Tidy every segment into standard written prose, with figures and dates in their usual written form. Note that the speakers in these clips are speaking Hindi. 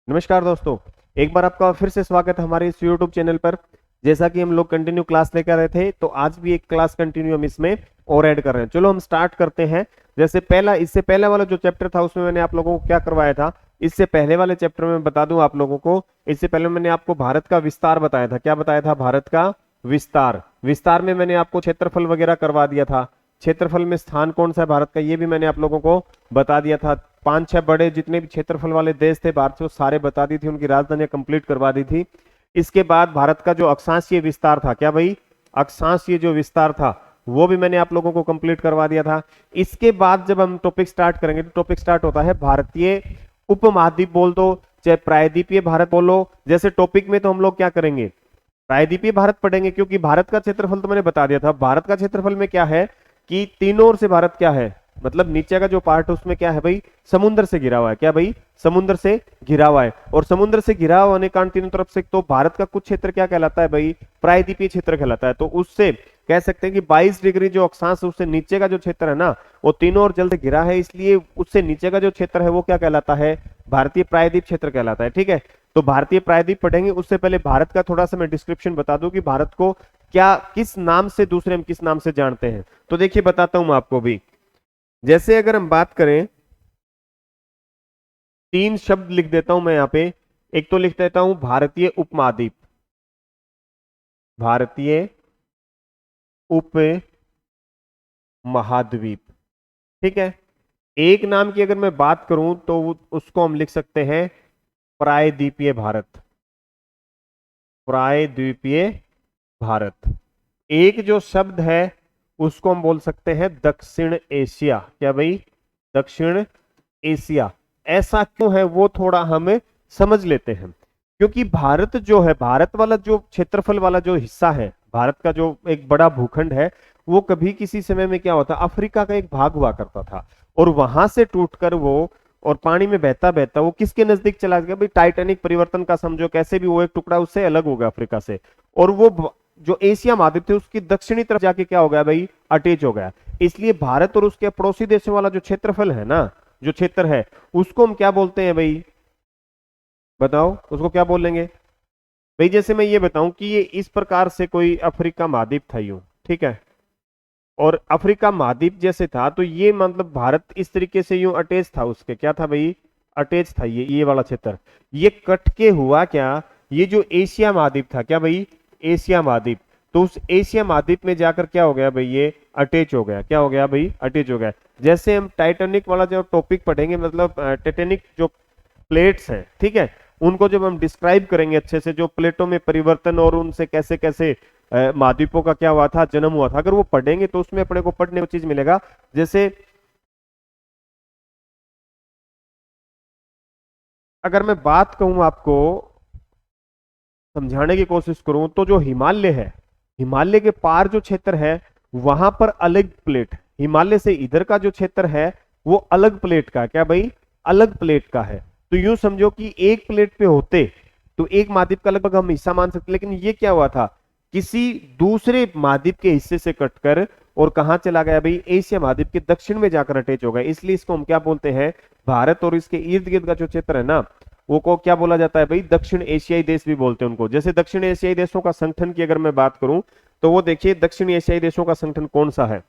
नमस्कार दोस्तों। एक बार आपका फिर से स्वागत है हमारे इस YouTube चैनल पर। जैसा कि हम लोग कंटिन्यू क्लास लेकर रहे थे, तो आज भी एक क्लास कंटिन्यू हम इसमें और ऐड कर रहे हैं। चलो हम स्टार्ट करते हैं। जैसे इससे पहले वाला जो चैप्टर था उसमें मैंने आप लोगों को क्या करवाया था। इससे पहले वाले चैप्टर में बता दूं आप लोगों को, इससे पहले मैंने आपको भारत का विस्तार बताया था। क्या बताया था? भारत का विस्तार। विस्तार में मैंने आपको क्षेत्रफल वगैरह करवा दिया था। क्षेत्रफल में स्थान कौन सा है भारत का, ये भी मैंने आप लोगों को बता दिया था। पांच छह बड़े जितने भी क्षेत्रफल वाले देश थे भारत से, वो सारे बता दी थी, उनकी राजधानियां कंप्लीट करवा दी थी। इसके बाद भारत का जो अक्षांशीय विस्तार था, क्या भाई, अक्षांशीय जो विस्तार था वो भी मैंने आप लोगों को कंप्लीट करवा दिया था। इसके बाद जब हम टॉपिक स्टार्ट करेंगे तो टॉपिक स्टार्ट होता है भारतीय उपमहाद्वीप बोल दो, चाहे प्रायद्वीपीय भारत बोलो। जैसे टॉपिक में तो हम लोग क्या करेंगे, प्रायद्वीपीय भारत पढ़ेंगे, क्योंकि भारत का क्षेत्रफल तो मैंने बता दिया था। भारत का क्षेत्रफल में क्या है कि तीनों ओर से भारत क्या है, मतलब नीचे का जो पार्ट है उसमें क्या है भाई, समुद्र से घिरा हुआ है। क्या भाई, समुद्र से घिरा हुआ है। और समुद्र से घिरा हुआ होने के कारण तीनों तरफ से, तो भारत का कुछ क्षेत्र क्या कहलाता है भाई, प्रायद्वीपीय क्षेत्र कहलाता है। तो उससे कह सकते हैं कि 22 डिग्री जो अक्षांश है, उससे नीचे का जो क्षेत्र है ना, वो तीनों ओर जल से घिरा है, इसलिए उससे नीचे का जो क्षेत्र है वो क्या कहलाता है, भारतीय प्रायद्वीप क्षेत्र कहलाता है। ठीक है, तो भारतीय प्रायद्वीप पढ़ेंगे। उससे पहले भारत का थोड़ा सा मैं डिस्क्रिप्शन बता दूं कि भारत को क्या किस नाम से, दूसरे हम किस नाम से जानते हैं। तो देखिए बताता हूं मैं आपको भी। जैसे अगर हम बात करें, तीन शब्द लिख देता हूं मैं यहां पे। एक तो लिख देता हूं भारतीय उपमहाद्वीप, भारतीय उप महाद्वीप। ठीक है, एक नाम की अगर मैं बात करूं तो उसको हम लिख सकते हैं प्रायद्वीपीय भारत, प्रायद्वीपीय भारत। एक जो शब्द है उसको हम बोल सकते हैं दक्षिण एशिया। क्या भाई, दक्षिण एशिया। ऐसा क्यों है वो थोड़ा हम समझ लेते हैं। क्योंकि भारत जो है, भारत वाला जो क्षेत्रफल वाला जो हिस्सा है, भारत का जो एक बड़ा भूखंड है, वो कभी किसी समय में क्या होता, अफ्रीका का एक भाग हुआ करता था। और वहां से टूटकर वो, और पानी में बहता बहता वो किसके नजदीक चला गया भाई, टाइटैनिक परिवर्तन का समझो, कैसे भी वो एक टुकड़ा उससे अलग हो गया अफ्रीका से। और वो जो एशिया महाद्वीप थे उसकी दक्षिणी तरफ जाके क्या हो गया भाई, अटैच हो गया। इसलिए भारत और उसके पड़ोसी देशों वाला जो क्षेत्रफल है ना, जो क्षेत्र है, उसको हम क्या बोलते हैं भाई, बताओ उसको क्या बोलेंगे भाई। जैसे मैं ये बताऊं कि ये इस प्रकार से कोई अफ्रीका महाद्वीप था यूं, ठीक है, और अफ्रीका महाद्वीप जैसे था, तो ये मतलब भारत इस तरीके से यूं अटैच था उसके, क्या था भाई, अटैच था ये वाला क्षेत्र। ये कट के हुआ क्या, ये जो एशिया महाद्वीप था, क्या भाई, एशिया महाद्वीप, तो उस एशिया महाद्वीप में जाकर क्या हो गया भाई, ये अटैच हो गया। क्या हो गया भाई, अटैच हो गया। जैसे हम टाइटैनिक वाला जो टॉपिक पढ़ेंगे, मतलब टाइटैनिक जो प्लेट्स हैं, ठीक है, उनको जब हम डिस्क्राइब करेंगे अच्छे से, जो प्लेटों में परिवर्तन और उनसे कैसे कैसे महाद्वीपों का क्या हुआ था, जन्म हुआ था, अगर वो पढ़ेंगे तो उसमें अपने को पढ़ने को चीज मिलेगा। जैसे अगर मैं बात कहूं आपको, समझाने की कोशिश करूं, तो जो हिमालय है, हिमालय के पार जो क्षेत्र है, वहां पर अलग प्लेट, हिमालय से इधर का जो क्षेत्र है वो अलग प्लेट का है। क्या भाई, अलग प्लेट का है। तो यूं समझो कि एक प्लेट पे होते तो एक महाद्वीप का लगभग हम हिस्सा मान सकते, लेकिन ये क्या हुआ था, किसी दूसरे महाद्वीप के हिस्से से कटकर और कहां चला गया भाई, एशिया महाद्वीप के दक्षिण में जाकर अटैच हो गया। इसलिए इसको हम क्या बोलते हैं, भारत और इसके इर्द गिर्द का जो क्षेत्र है ना, वो को क्या बोला जाता है भाई, दक्षिण एशियाई देश भी बोलते हैं उनको। जैसे दक्षिण एशियाई देशों का संगठन की अगर मैं बात करूं, तो वो देखिए दक्षिण एशियाई देशों का संगठन कौन सा है,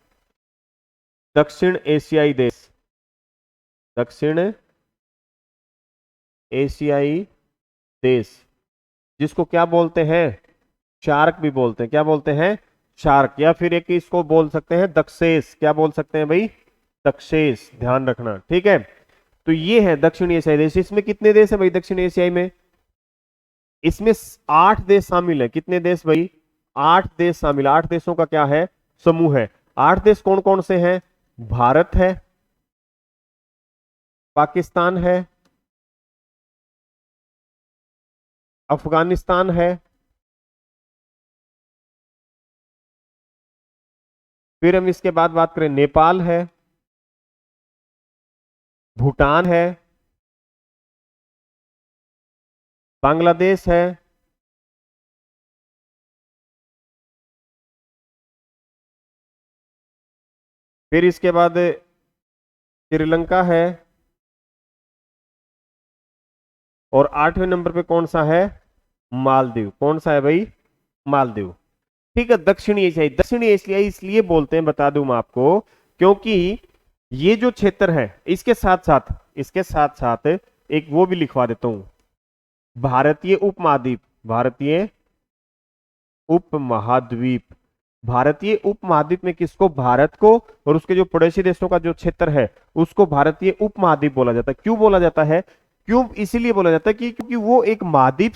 दक्षिण एशियाई देश, दक्षिण एशियाई देश, जिसको क्या बोलते हैं, शार्क भी बोलते हैं। क्या बोलते हैं, शार्क। या फिर एक इसको बोल सकते हैं दक्षेश। क्या बोल सकते हैं भाई, दक्षेश, ध्यान रखना, ठीक है। तो ये है दक्षिण एशियाई देश। इसमें कितने देश है भाई दक्षिण एशियाई में, इसमें 8 देश शामिल है। कितने देश भाई, 8 देश शामिल, 8 देशों का क्या है, समूह है। 8 देश कौन कौन से हैं, भारत है, पाकिस्तान है, अफगानिस्तान है, फिर हम इसके बाद बात करें, नेपाल है, भूटान है, बांग्लादेश है, फिर इसके बाद श्रीलंका है, और 8वें नंबर पे कौन सा है? मालदीव। कौन सा है भाई? मालदीव। ठीक है, दक्षिणी एशियाई। दक्षिणी एशियाई इसलिए बोलते हैं, बता दूं मैं आपको, क्योंकि ये जो क्षेत्र है इसके साथ साथ एक वो भी लिखवा देता हूं, भारतीय उपमहाद्वीप। भारतीय उपमहाद्वीप। भारतीय उपमहाद्वीप में किसको? भारत को, और उसके जो पड़ोसी देशों का जो क्षेत्र है उसको भारतीय उपमहाद्वीप बोला जाता है। क्यों बोला जाता है? क्यों इसीलिए बोला जाता है कि क्योंकि वो एक महाद्वीप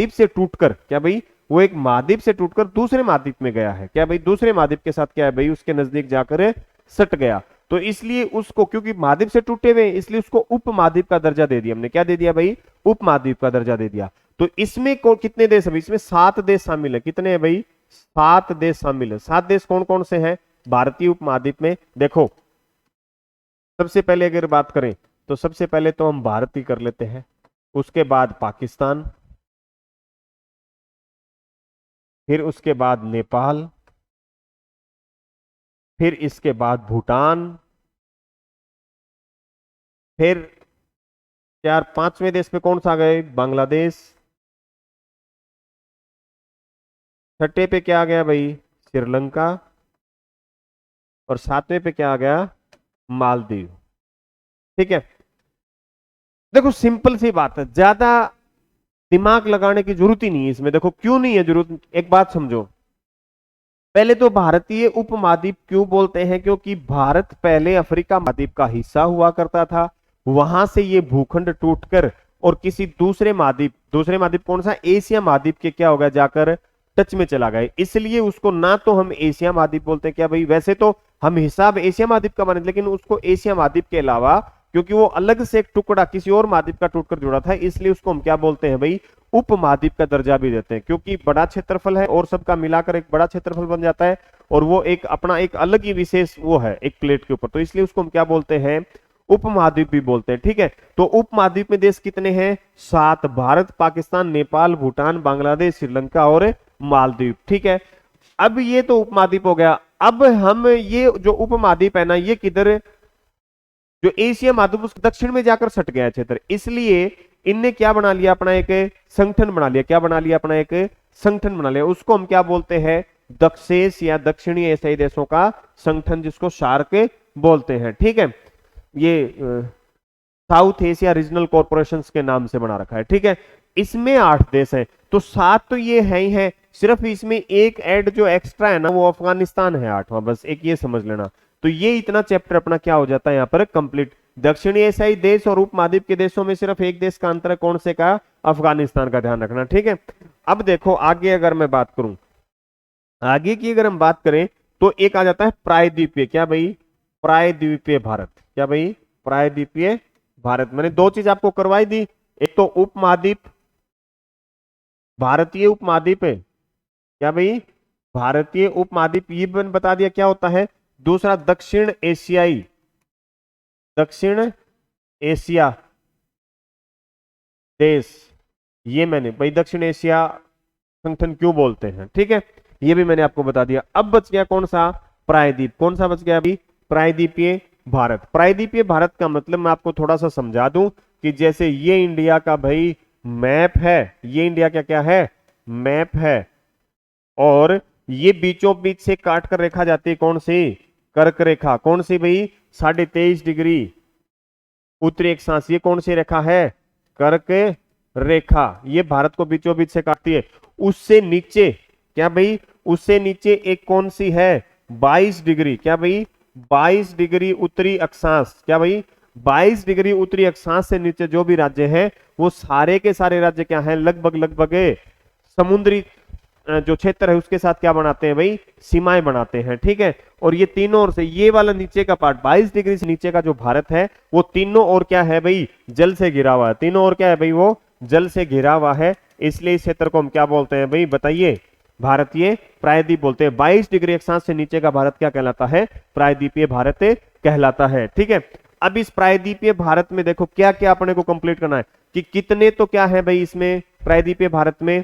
से टूटकर, क्या भाई, वो एक महाद्वीप से टूटकर दूसरे महाद्वीप में गया है। क्या भाई? दूसरे महाद्वीप के साथ क्या है भाई, उसके नजदीक जाकर सट गया। तो इसलिए उसको, क्योंकि महाद्वीप से टूटे हुए, इसलिए उसको उपमहाद्वीप का दर्जा दे दिया हमने। क्या दे दिया भाई? उपमहाद्वीप का दर्जा दे दिया। तो इसमें कितने देश है? इसमें 7 देश शामिल है। कितने हैं भाई? 7 देश शामिल है। 7 देश कौन कौन से हैं भारतीय उपमहाद्वीप में? देखो, सबसे पहले अगर बात करें तो सबसे पहले तो हम भारत ही कर लेते हैं, उसके बाद पाकिस्तान, फिर उसके बाद नेपाल, फिर इसके बाद भूटान, फिर 5वें देश पे कौन सा आ गए? बांग्लादेश। 6ठे पे क्या आ गया भाई? श्रीलंका। और 7वें पे क्या आ गया? मालदीव। ठीक है, देखो सिंपल सी बात है, ज्यादा दिमाग लगाने की जरूरत ही नहीं है इसमें। देखो क्यों नहीं है जरूरत, एक बात समझो। पहले तो भारतीय उपमहाद्वीप क्यों बोलते हैं? क्योंकि भारत पहले अफ्रीका महाद्वीप का हिस्सा हुआ करता था, वहां से ये भूखंड टूटकर और किसी दूसरे महाद्वीप कौन सा? एशिया महाद्वीप के क्या हो गया? जाकर टच में चला गया। इसलिए उसको ना तो हम एशिया महाद्वीप बोलते हैं, क्या भाई, वैसे तो हम हिसाब एशिया महाद्वीप का माने, लेकिन उसको एशिया महाद्वीप के अलावा, क्योंकि वो अलग से एक टुकड़ा किसी और महाद्वीप का टूटकर जुड़ा था, इसलिए उसको हम क्या बोलते हैं भाई? उपमहाद्वीप का दर्जा भी देते हैं। क्योंकि बड़ा क्षेत्रफल है और सबका मिलाकर एक बड़ा क्षेत्रफल बन जाता है, और वो एक अपना एक अलग ही विशेष वो है एक प्लेट के ऊपर, तो इसलिए उसको हम क्या बोलते हैं? उपमहाद्वीप भी बोलते हैं। ठीक है, तो उपमहाद्वीप में देश कितने हैं? 7। भारत, पाकिस्तान, नेपाल, भूटान, बांग्लादेश, श्रीलंका और मालदीव। ठीक है, अब ये तो उपमहाद्वीप हो गया। अब हम ये जो उपमहाद्वीप है ना, ये किधर, जो एशिया महाद्वीप उसके दक्षिण में जाकर सट गया क्षेत्र, इसलिए इनने क्या बना लिया? अपना एक संगठन बना लिया। क्या बना लिया? अपना एक संगठन बना लिया। उसको हम क्या बोलते हैं? दक्षेश या दक्षिणी एशियाई देशों का संगठन, जिसको सार्क बोलते हैं। ठीक है, ये साउथ एशिया रीजनल कॉर्पोरेशंस के नाम से बना रखा है। ठीक है, इसमें 8 देश हैं, तो 7 तो ये है ही है, सिर्फ इसमें एक ऐड जो एक्स्ट्रा है ना, वो अफगानिस्तान है 8वां, बस एक ये समझ लेना। तो ये इतना चैप्टर अपना क्या हो जाता है यहाँ पर कंप्लीट। दक्षिणी एशियाई देश और उपमहाद्वीप के देशों में सिर्फ एक देश का अंतर है, कौन से का? अफगानिस्तान का, ध्यान रखना। ठीक है, अब देखो आगे अगर मैं बात करूं, आगे की अगर हम बात करें तो एक आ जाता है प्रायद्वीपीय। क्या भाई? प्रायद्वीपीय भारत। क्या भाई? प्रायद्वीपीय भारत। मैंने 2 चीज आपको करवाई दी, एक तो उपमहाद्वीप, भारतीय उपमहाद्वीप है। क्या भाई? भारतीय उपमहाद्वीप, ये मैंने बता दिया क्या होता है। दूसरा दक्षिण एशियाई, दक्षिण एशिया देश, ये मैंने भाई दक्षिण एशिया संगठन क्यों बोलते हैं। ठीक है, ये भी मैंने आपको बता दिया। अब बच गया कौन सा? प्रायद्वीप। कौन सा बच गया अभी? प्रायद्वीपीय भारत। प्रायद्वीपीय भारत का मतलब मैं आपको थोड़ा सा समझा दूं कि जैसे ये इंडिया का भाई मैप है, ये इंडिया का क्या है? मैप है, और ये बीचों बीच से काट कर रेखा जाती है, कौन सी? कर्क रेखा। कौन सी भाई? 23.5 डिग्री उत्तरी अक्षांश। ये कौन सी रेखा है? कर्क रेखा। ये भारत को बीचों बीच से काटती है। उससे नीचे, क्या भाई? उससे नीचे एक कौन सी है? 22 डिग्री। क्या भाई? 22 डिग्री उत्तरी अक्षांश। क्या भाई? 22 डिग्री उत्तरी अक्षांश से नीचे जो भी राज्य हैं, वो सारे के सारे राज्य क्या हैं? लगभग समुद्री जो क्षेत्र है उसके साथ क्या बनाते हैं भाई? सीमाएं बनाते हैं। ठीक है, और ये तीनों ओर से, ये वाला नीचे का पार्ट 22 डिग्री से नीचे का जो भारत है, वो तीनों ओर क्या है भाई? जल से घिरा हुआ है। तीनों ओर क्या है भाई? वो जल से घिरा हुआ है, इसलिए इस क्षेत्र को हम क्या बोलते हैं भाई? बताइए। भारतीय प्रायद्वीप बोलते हैं। 22 डिग्री अक्षांश से नीचे का भारत क्या कहलाता है? प्रायद्वीपीय भारत कहलाता है। ठीक है, अब इस प्रायद्वीपीय भारत में देखो क्या क्या अपने को कंप्लीट करना है कि कितने तो क्या है भाई इसमें प्रायद्वीपीय भारत में,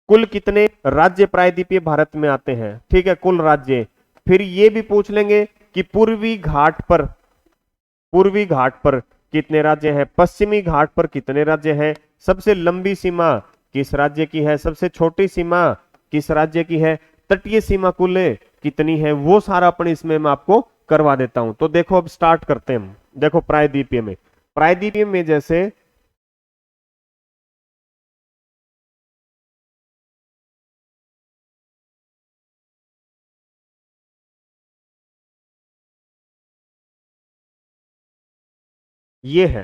कुल कितने राज्य प्रायद्वीपीय भारत में आते हैं। ठीक है, कुल राज्य। फिर ये भी पूछ लेंगे कि पूर्वी घाट पर कितने राज्य हैं, पश्चिमी घाट पर कितने राज्य हैं, सबसे लंबी सीमा किस राज्य की है, सबसे छोटी सीमा किस राज्य की है, तटीय सीमा कुल कितनी है, वो सारा अपन इसमें मैं आपको करवा देता हूं। तो देखो अब स्टार्ट करते हैं हम। देखो प्रायद्वीपीय में जैसे ये है,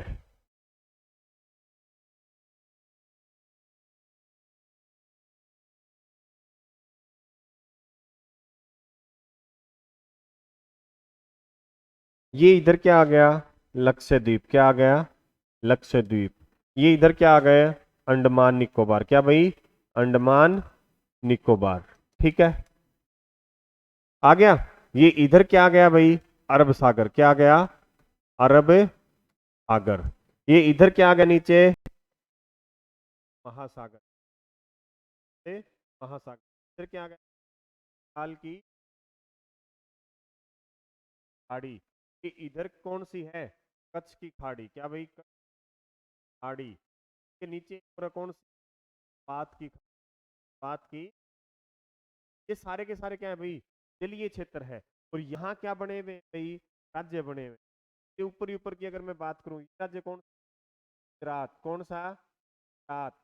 ये इधर क्या आ गया, लक्षद्वीप, क्या आ गया, लक्षद्वीप। ये इधर क्या आ गए, अंडमान निकोबार, क्या भाई, अंडमान निकोबार। ठीक है, आ गया। ये इधर क्या आ गया भाई, अरब सागर, क्या आ गया, अरब सागर। ये इधर क्या आ गया नीचे, महासागर, से महासागर। इधर क्या आ गया, बंगाल की खाड़ी। ये इधर कौन सी है, कच्छ की खाड़ी, क्या भाई, कच्छ खाड़ी। के नीचे पूरा कौन सी, बात की, बात की। ये सारे के सारे क्या है भाई, जलीय क्षेत्र है। और यहाँ क्या बने हुए हैं भाई, राज्य बने हुए। ये ऊपर ही ऊपर की अगर मैं बात करूं, राज्य कौन, गुजरात, कौन सा, गुजरात।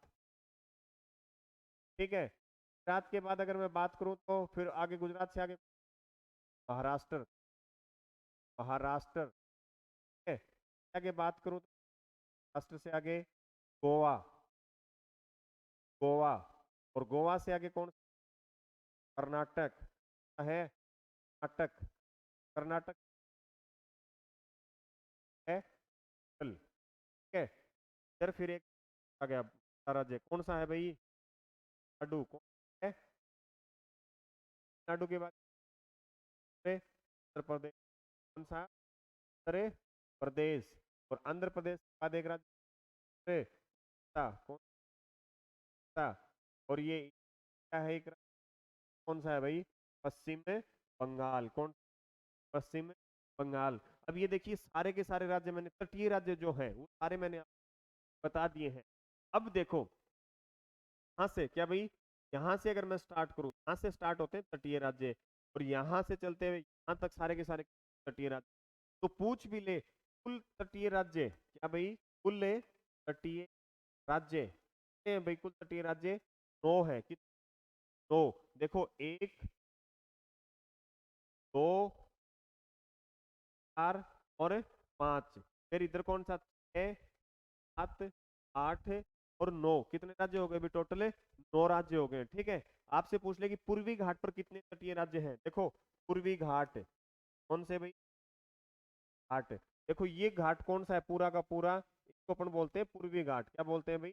ठीक है, गुजरात के बाद अगर मैं बात करूं तो फिर आगे, गुजरात से आगे महाराष्ट्र, महाराष्ट्र। ठीक है, आगे बात करूं तो महाराष्ट्र से आगे गोवा, गोवा। और गोवा से आगे कौन, कर्नाटक है, कर्नाटक, कर्नाटक है, ठीक है। इधर फिर एक आ गया राज्य, कौन सा है भाई, नाडु, कौन है, नाडु के बाद आंध्र प्रदेश, कौन सा, आंध्र प्रदेश। और आंध्र प्रदेश के बाद एक राज्य कौन सा, और ये क्या है, एक कौन सा है भाई, पश्चिम बंगाल, कौन, पश्चिम बंगाल। अब ये देखिए सारे के सारे राज्य मैंने, तटीय राज्य जो है वो सारे मैंने आपको बता दिए हैं। अब देखो यहाँ से क्या भाई, यहाँ से अगर मैं स्टार्ट करूँ, यहाँ से स्टार्ट होते हैं तटीय राज्य, और यहाँ से चलते हुए यहाँ तक सारे के सारे तटीय राज्य। तो पूछ भी ले, कुल तटीय राज्य क्या भाई, कुल तटीय राज्य कितने हैं भाई, कुल तटीय राज्य 9 है। कितने, 9। देखो 1 2 4 और 5। फिर इधर कौन सा, 6 7 8 और 9, कितने राज्य हो गए अभी टोटल, 9 राज्य हो गए। ठीक है, आपसे पूछ ले कि पूर्वी घाट पर कितने तटीय राज्य हैं। देखो पूर्वी घाट कौन से भाई, घाट। देखो ये घाट कौन सा है, पूरा का पूरा इसको अपन बोलते हैं पूर्वी घाट, क्या बोलते हैं भाई,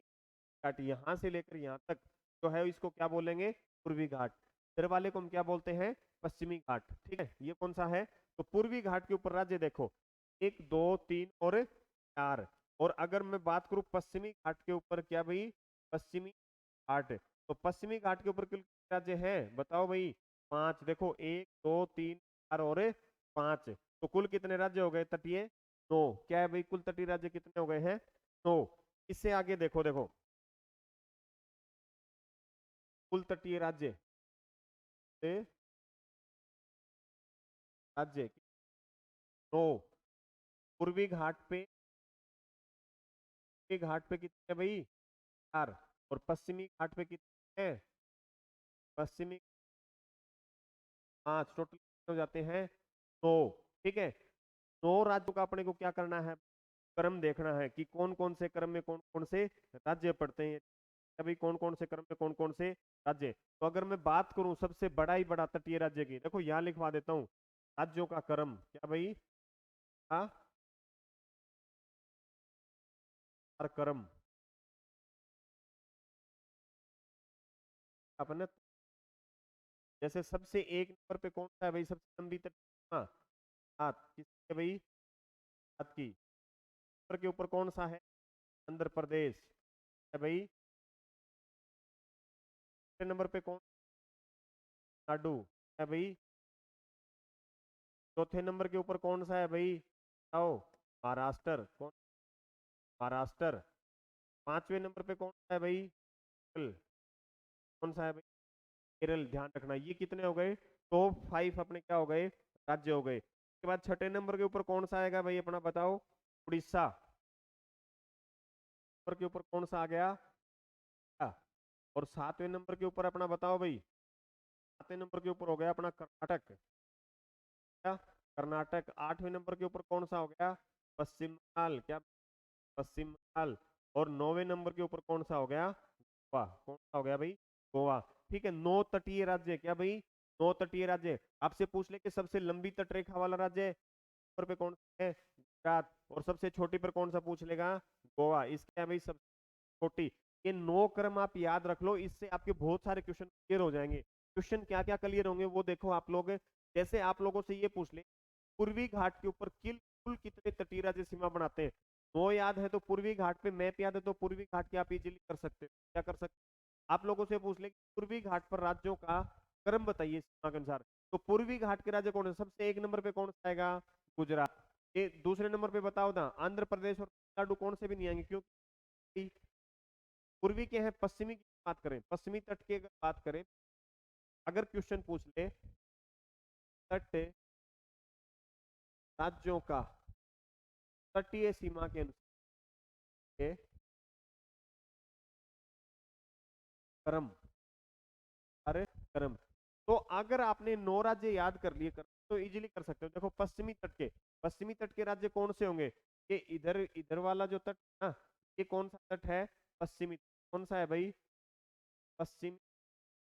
घाट। यहाँ से लेकर यहाँ तक जो है इसको क्या बोलेंगे, पूर्वी घाट। इधर वाले को हम क्या बोलते हैं, पश्चिमी घाट। ठीक है, ये कौन सा है, तो पूर्वी घाट के ऊपर राज्य देखो 1 2 3 और 4। और अगर मैं बात करूं पश्चिमी घाट के ऊपर, क्या भाई, पश्चिमी घाट, तो पश्चिमी घाट के ऊपर कुल कितने राज्य हैं बताओ भाई, 5। देखो 1 2 3 4 और 5, तो कुल कितने राज्य हो गए तटीय, 9। क्या है भाई, कुल तटीय राज्य कितने हो गए हैं, 9। इससे आगे देखो, देखो कुल तटीय राज्य से राज्य 9। पूर्वी घाट पे, पूर्वी घाट पे कितने हैं भाई, 4। और पश्चिमी घाट पे कितने हैं, पश्चिमी 5। टोटल हो जाते हैं 9। ठीक है, 9 राज्यों का अपने को क्या करना है, क्रम देखना है कि कौन कौन से क्रम में कौन कौन से राज्य पड़ते हैं, अभी कौन कौन से क्रम में कौन कौन से राज्य। तो अगर मैं बात करूं सबसे बड़ा ही बड़ा तटीय राज्य की, देखो यहां लिखवा देता हूं राज्यों का क्रम, क्या भाई, हाँ, क्रम अपने। जैसे सबसे एक नंबर पे कौन सा है भाई, सबसे लंबी तटीय, हाँ, हाथ किसकी है भाई, हाथ की। ऊपर के ऊपर कौन सा है, आंध्र प्रदेश है भाई। तीसरे नंबर पे कौन, नाडु है भाई। चौथे नंबर के ऊपर कौन सा है भाई, आओ, महाराष्ट्र, कौन, महाराष्ट्र। 5वें नंबर पे कौन सा है भाई? केरल। कौन सा है भाई? केरल। ध्यान रखना ये कितने हो गए? टॉप 5 अपने क्या हो गए? राज्य हो गए। उसके बाद 6ठे नंबर के ऊपर कौन सा आएगा भाई अपना, बताओ? उड़ीसा। नंबर के ऊपर कौन सा आ गया? और 7वें नंबर के ऊपर अपना बताओ भाई? 7वें नंबर के ऊपर हो गया अपना कर्नाटक। क्या? कर्नाटक। 8वें नंबर के ऊपर कौन सा हो गया? पश्चिम बंगाल। क्या? पश्चिम बंगाल। और 9वें नंबर के ऊपर कौन सा हो गया? गोवा। कौन सा हो गया भाई? गोवा। ठीक है, 9 तटीय राज्य। क्या भाई? 9 तटीय राज्य। आपसे पूछ ले कि सबसे लंबी तटरेखा वाला राज्य नंबर पे कौन सा है? गुजरात। और सबसे छोटी पर कौन सा पूछ लेगा? गोवा। इसके क्या भाई? सब छोटी। ये 9 क्रम आप याद रख लो, इससे आपके बहुत सारे क्वेश्चन क्लियर हो जाएंगे। क्वेश्चन क्या क्या क्लियर होंगे वो देखो आप लोग। जैसे आप लोगों से ये पूछ ले, पूर्वी घाट के ऊपर कुल कितने तटीय राज्य सीमा बनाते हैं? 9 याद है तो पूर्वी घाट पे मैप याद है तो पूर्वी घाट की आप इजीली कर सकते हो। क्या कर सकते? आप लोगों से पूछ ले पूर्वी घाट पर राज्यों का क्रम बताइए सीमा के अनुसार, तो पूर्वी घाट के राज्य कौन है? सबसे एक नंबर पे कौन सा आएगा? गुजरात। ये दूसरे नंबर पे बताओ ना, आंध्र प्रदेश और तमिलनाडु कौन से भी नहीं आएंगे, क्योंकि पूर्वी के हैं। पश्चिमी की बात करें, पश्चिमी तट की अगर बात करें, अगर क्वेश्चन पूछ ले तट राज्यों का तटीय सीमा के अनुसार क्रम, अरे क्रम, तो अगर आपने 9 राज्य याद कर लिए तो इजीली कर सकते हो। देखो पश्चिमी तट के राज्य कौन से होंगे? ये इधर इधर वाला जो तट है ना, ये कौन सा तट है? पश्चिमी। कौन सा है भाई? पश्चिमी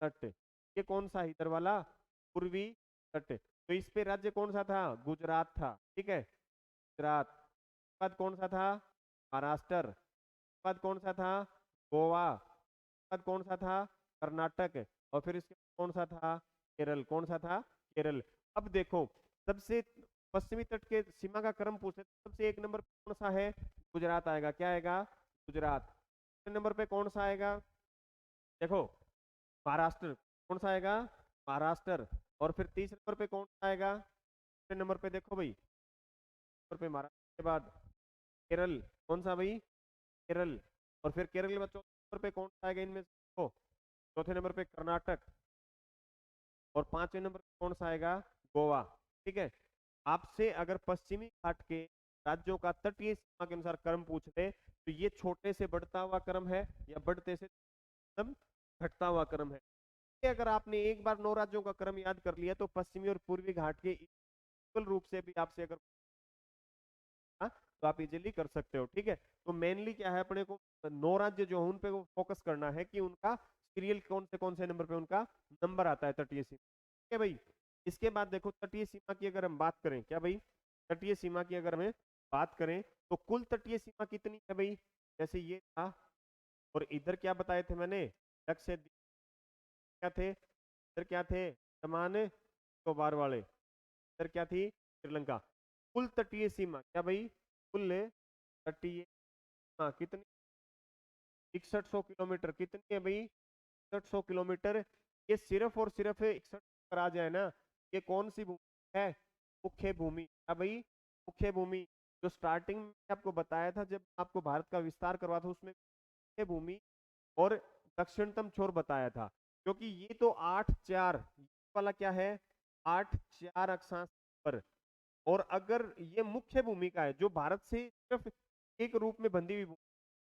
तट। ये कौन सा है इधर वाला? पूर्वी तट। तो इस पे राज्य कौन सा था? गुजरात था। ठीक है, गुजरात। बाद कौन सा था? महाराष्ट्र। बाद कौन सा था? गोवा। बाद कौन सा था? कर्नाटक। और फिर इसके बाद कौन सा था? केरल। कौन सा था? केरल। अब देखो, सबसे पश्चिमी तट के सीमा का क्रम पूछे तो सबसे एक नंबर पे कौन सा है? गुजरात आएगा। क्या आएगा? गुजरात। दूसरे नंबर पे कौन सा आएगा? देखो, महाराष्ट्र। कौन सा आएगा? महाराष्ट्र। और फिर तीसरे नंबर पे कौन सा आएगा? तीसरे नंबर पे देखो भाई, नंबर पे महाराष्ट्र के बाद केरल। कौन सा भाई? केरल। और फिर केरल के बाद चौथे नंबर पे कौन सा आएगा इनमें से? देखो, चौथे नंबर पे कर्नाटक। और 5वें नंबर पे कौन सा आएगा? गोवा। ठीक है, आपसे अगर पश्चिमी घाट के राज्यों का तटीय सीमा के अनुसार क्रम पूछ ले तो ये छोटे से बढ़ता हुआ क्रम है या बढ़ते से एकदम घटता हुआ क्रम है। ये अगर आपने एक बार 9 राज्यों का क्रम याद कर लिया तो पश्चिमी और पूर्वी घाट के इक्वल रूप से भी आपसे अगर तो आप इजीली कर सकते हो। ठीक है, तो मेनली क्या है, अपने को 9 राज्य जो है उन पे फोकस करना है कि उनका सीरियल कौन से नंबर पे उनका नंबर आता है तटीय सीमा। ठीक है भाई। इसके बाद देखो, तटीय सीमा की अगर हम बात करें, क्या भाई? तटीय सीमा की अगर हमें बात करें तो कुल तटीय सीमा कितनी है भाई? जैसे ये था, और इधर क्या बताए थे मैंने? लक्षद्वीप। क्या थे इधर? क्या थे? समान निकोबार वाले। इधर क्या थी? श्रीलंका। कुल तटीय सीमा क्या भाई? कुल तटीय सीमा कितनी? 6100 किलोमीटर। कितनी है भाई? 6100 किलोमीटर। ये सिर्फ और सिर्फ 61 पर आ जाए ना, ये कौन सी भूमि है? मुख्य भूमि। क्या भाई? मुख्य भूमि। जो स्टार्टिंग में आपको बताया था जब आपको भारत का विस्तार करवा था, उसमें मुख्य भूमि और दक्षिणतम छोर बताया था। क्योंकि ये तो 8-4 वाला क्या है? 8-4 अक्षांश पर। और अगर ये मुख्य भूमिका है जो भारत से सिर्फ एक रूप में बंधी हुई भूमि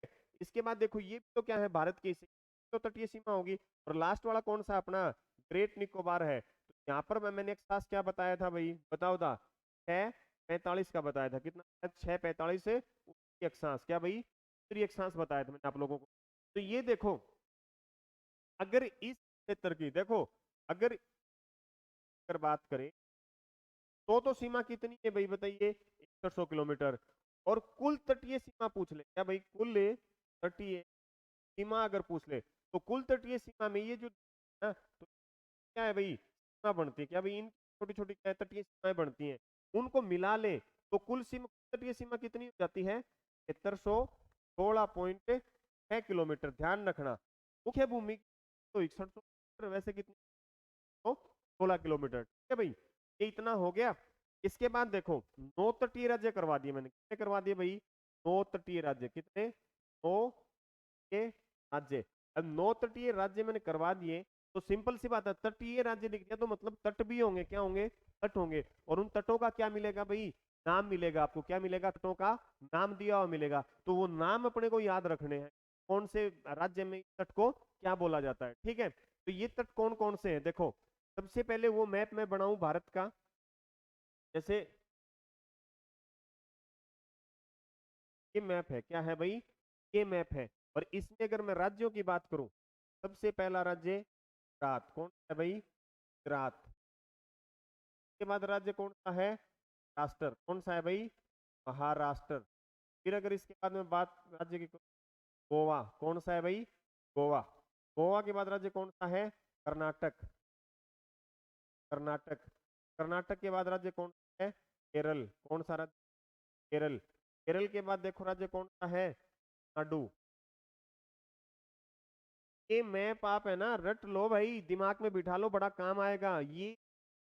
है। इसके बाद देखो, ये तो क्या है? भारत की तो तटीय सीमा होगी। और लास्ट वाला कौन सा अपना? ग्रेट निकोबार है। तो यहाँ पर मैंने एक साथ क्या बताया था भाई, बताओ था? 6:45 का बताया था। कितना? 6:45 से उत्तरी अक्षांश। क्या भाई? उत्तरी अक्षांश बताया था मैंने आप लोगों को। तो ये देखो, अगर इस क्षेत्र की देखो, अगर बात करें तो सीमा कितनी है भाई बताइए? 6100 किलोमीटर। और कुल तटीय सीमा पूछ ले, क्या भाई? कुल तटीय सीमा अगर पूछ ले तो कुल तटीय सीमा में ये जो ना, तो क्या है भाई? सीमा बनती है। क्या भाई? इन छोटी छोटी क्या तटीय सीमाएं बनती हैं, उनको मिला ले तो कुल सीमा, तटीय सीमा कितनी हो जाती है? 7316.6 किलोमीटर। ध्यान रखना, मुख्य भूमि तो 6100, वैसे कितनी? तो 16 किलोमीटर। ठीक है भाई, ये इतना हो गया। इसके बाद देखो, 9 तटीय राज्य करवा दिए मैंने। कितने करवा दिए भाई? नौ तटीय राज्य, कितने? नौ के राज्य। अब नौ तटीय राज्य मैंने करवा दिए, तो सिंपल सी बात है, तटीय राज्य लिख दिया तो मतलब तट भी होंगे, क्या होंगे? तट होंगे। और उन तटों का क्या मिलेगा भाई? नाम मिलेगा आपको। क्या मिलेगा? तटों का नाम दिया हुआ मिलेगा। तो वो नाम अपने को याद रखने हैं, कौन से राज्य में तट को क्या बोला जाता है। ठीक है, तो ये तट कौन कौन से हैं देखो। सबसे पहले वो मैप मैं बनाऊं भारत का, जैसे ये मैप है, क्या है भाई? ये मैप है। और इसमें अगर मैं राज्यों की बात करूं, सबसे पहला राज्य गुजरात, कौन सा है भाई? गुजरात। के बाद राज्य कौन सा है? राष्ट्र, कौन सा है भाई? महाराष्ट्र। फिर अगर इसके बाद में बात राज्य की, गोवा, कौन सा है भाई? गोवा। गोवा के बाद राज्य कौन सा है? कर्नाटक, कर्नाटक। कर्नाटक के बाद राज्य कौन सा है? केरल, कौन सा राज्य? केरल। केरल के बाद देखो राज्य कौन सा है? तमिलनाडु। ये मैप आप है ना रट लो भाई, दिमाग में बिठा लो, बड़ा काम आएगा ये।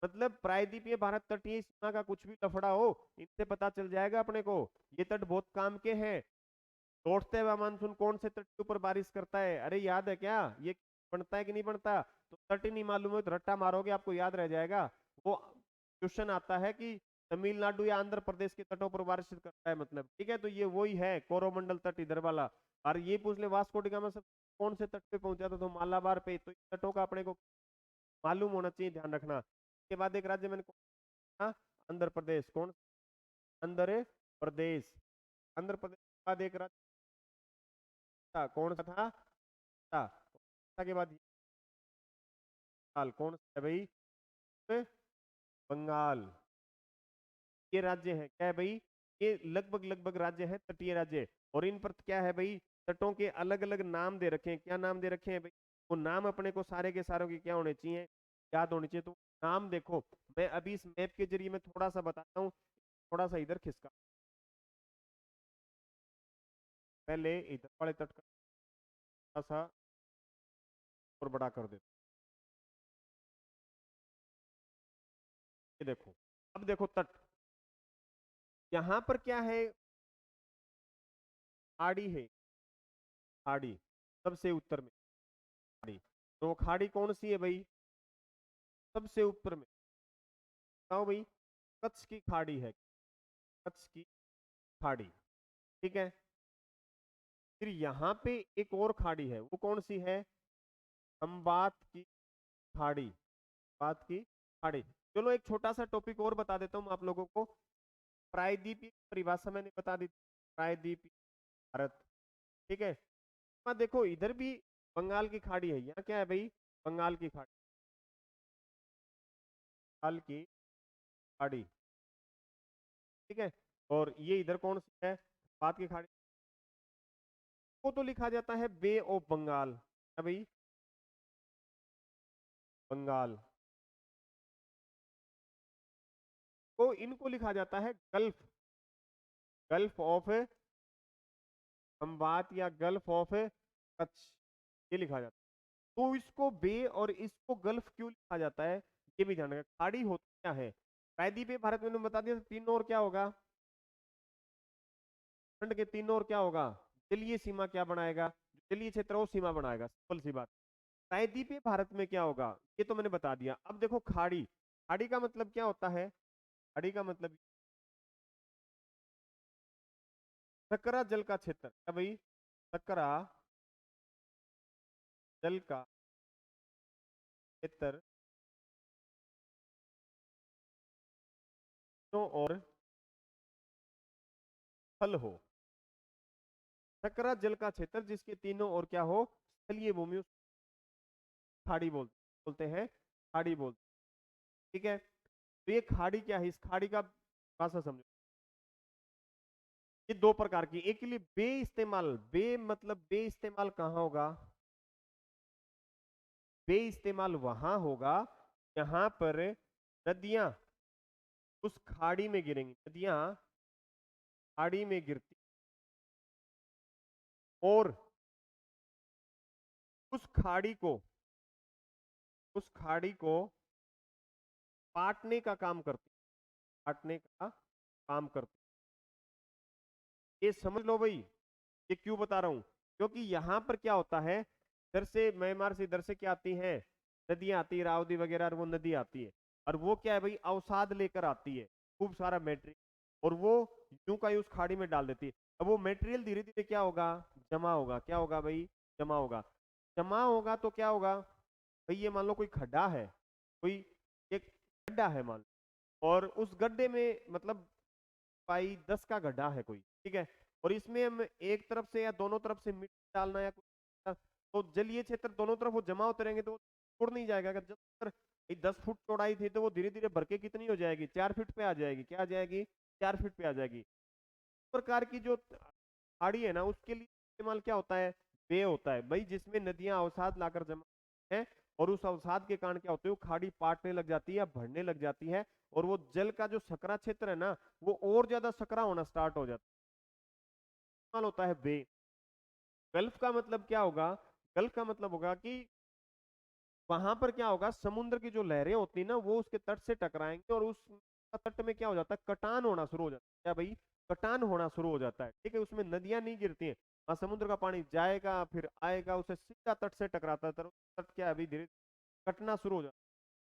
मतलब प्रायद्वीपीय भारत तटीय सीमा का कुछ भी लफड़ा हो, इनसे पता चल जाएगा अपने को। ये तट बहुत काम के हैं। लौटते हुए मानसून कौन से तट के ऊपर बारिश करता है? अरे याद है क्या? ये बनता है कि नहीं बनता? तो तट ही नहीं मालूम है तो रट्टा मारोगे, आपको याद रह जाएगा। वो क्वेश्चन आता है कि तमिलनाडु या आंध्र प्रदेश के तटों पर बारिश करता है, मतलब ठीक है, तो ये वही है कोरोमंडल तट इधर वाला। और ये पूछ ले वास्को डी गामा सब कौन से तट पे पहुंचा था? तो मालाबार पे। तो तटों का अपने को मालूम होना चाहिए, ध्यान रखना। के बाद एक राज्य मैंने कहा आंध्र प्रदेश, कौन? आंध्र प्रदेश। आंध्र प्रदेश के बाद एक राज्य कौन सा था? के बाद बंगाल, कौन सा है भाई? बंगाल। ये राज्य है, क्या है भाई? ये लगभग लगभग राज्य है, तटीय राज्य। और इन पर क्या है भाई? तटों के अलग अलग नाम दे रखे हैं। क्या नाम दे रखे हैं भाई? वो नाम अपने को सारे के सारों के क्या होने चाहिए? याद होने चाहिए। तो नाम देखो, मैं अभी इस मैप के जरिए मैं थोड़ा सा बताता हूँ। थोड़ा सा इधर खिसका, पहले इधर वाले तट का थोड़ा सा और बड़ा कर देता। ये देखो, अब देखो तट, यहाँ पर क्या है? खाड़ी है, खाड़ी। सबसे उत्तर में खाड़ी। तो खाड़ी कौन सी है भाई? सबसे ऊपर में बताओ भाई। कच्छ की खाड़ी है, कच्छ की खाड़ी। ठीक है। फिर यहाँ पे एक और खाड़ी है, वो कौन सी है? खंबात की खाड़ी, बात की खाड़ी। चलो एक छोटा सा टॉपिक और बता देता हूँ आप लोगों को। प्रायद्वीपीय परिभाषा मैंने बता दी, प्रायद्वीपीय भारत। ठीक है। देखो इधर भी बंगाल की खाड़ी है। यहाँ क्या है भाई? बंगाल की खाड़ी, बंगाल की खाड़ी। ठीक है। और ये इधर कौन सी है? बात की खाड़ी। को तो लिखा जाता है बे ऑफ बंगाल, है भाई? बंगाल को इनको लिखा जाता है गल्फ, गल्फ ऑफ खंबात या गल्फ ऑफ कच्छ, ये लिखा जाता है। तो इसको बे और इसको गल्फ क्यों लिखा जाता है, ये भी ध्यान रखना। खाड़ी होती क्या है? प्रायद्वीपीय भारत में बता दिया, तीनों और क्या होगा? खंड के तीनों और क्या होगा? जलीय सीमा क्या बनाएगा? जलीय क्षेत्र वो सीमा बनाएगा, सिंपल सी बात। प्रायद्वीपीय भारत में क्या होगा, ये तो मैंने बता दिया। अब देखो खाड़ी, खाड़ी का मतलब क्या होता है? खाड़ी का मतलब सकरा जल का क्षेत्र, क्या भाई? सकरा जल का क्षेत्र तो और स्थल हो। सकरा जल का क्षेत्र जिसके तीनों और क्या हो? स्थलीय भूमि, खाड़ी बोलते हैं, खाड़ी बोलते। ठीक है। तो ये खाड़ी क्या है? इस खाड़ी का भाषा समझो। ये दो प्रकार की, एक के लिए बे इस्तेमाल, बे मतलब बे इस्तेमाल कहाँ होगा? बे इस्तेमाल वहां होगा जहां पर नदियां उस खाड़ी में गिरेंगी, नदियां खाड़ी में गिरती और उस खाड़ी को, उस खाड़ी को पाटने का काम करती, काटने का काम करती। ये समझ लो भाई, ये क्यों बता रहा हूं, क्योंकि यहां पर क्या होता है, इधर से म्यांमार से इधर से क्या आती है, नदियां आती है, रावदी वगैरह, और वो नदी आती है, और वो क्या है भाई, अवसाद लेकर आती है, खूब सारा मेटेरियल, और वो यूं का यूं उस खाड़ी में डाल देती है। अब वो मेटेरियल धीरे धीरे क्या होगा, जमा होगा, क्या होगा भाई, जमा होगा। जमा होगा तो क्या होगा भाई, ये मान लो कोई खड्डा है, कोई एक गड्ढा है मान लो, और उस गड्ढे में मतलब पाई 10 का गड्ढा है कोई, ठीक है, और इसमें हम एक तरफ से या दोनों तरफ से मिट्टी डालना या कुछ, तो जलीय क्षेत्र दोनों तरफ वो जमा होते रहेंगे, तो वो छोड़ नहीं जाएगा। अगर जब 10 फुट चौड़ाई थी तो वो धीरे धीरे भर के कितनी हो जाएगी, 4 फीट पे आ जाएगी, क्या आ जाएगी, 4 फीट पे आ जाएगी। इस प्रकार की जो खाड़ी है ना, उसके लिए इस्तेमाल क्या होता है, वे होता है भाई, जिसमें नदियां अवसाद लाकर जमा है, और उस अवसाद के कारण क्या होता है, वो खाड़ी पाटने लग जाती है या भरने लग जाती है, और वो जल का जो सकरा क्षेत्र है ना, वो और ज्यादा सकरा होना स्टार्ट हो जाता है, होता है बे। गल्फ का मतलब क्या होगा, गल्फ का मतलब होगा कि वहां पर क्या होगा, समुद्र की जो लहरें होती है ना, वो उसके तट से टकराएंगे, और उस तट में क्या हो जाता है, कटान होना शुरू हो जाता है, क्या भाई, कटान होना शुरू हो जाता है, ठीक है, उसमें नदियां नहीं गिरती हैं, वहां समुद्र का पानी जाएगा फिर आएगा, उसे सीधा तट से टकराता है, तट क्या है अभी धीरे कटना शुरू हो जाता है।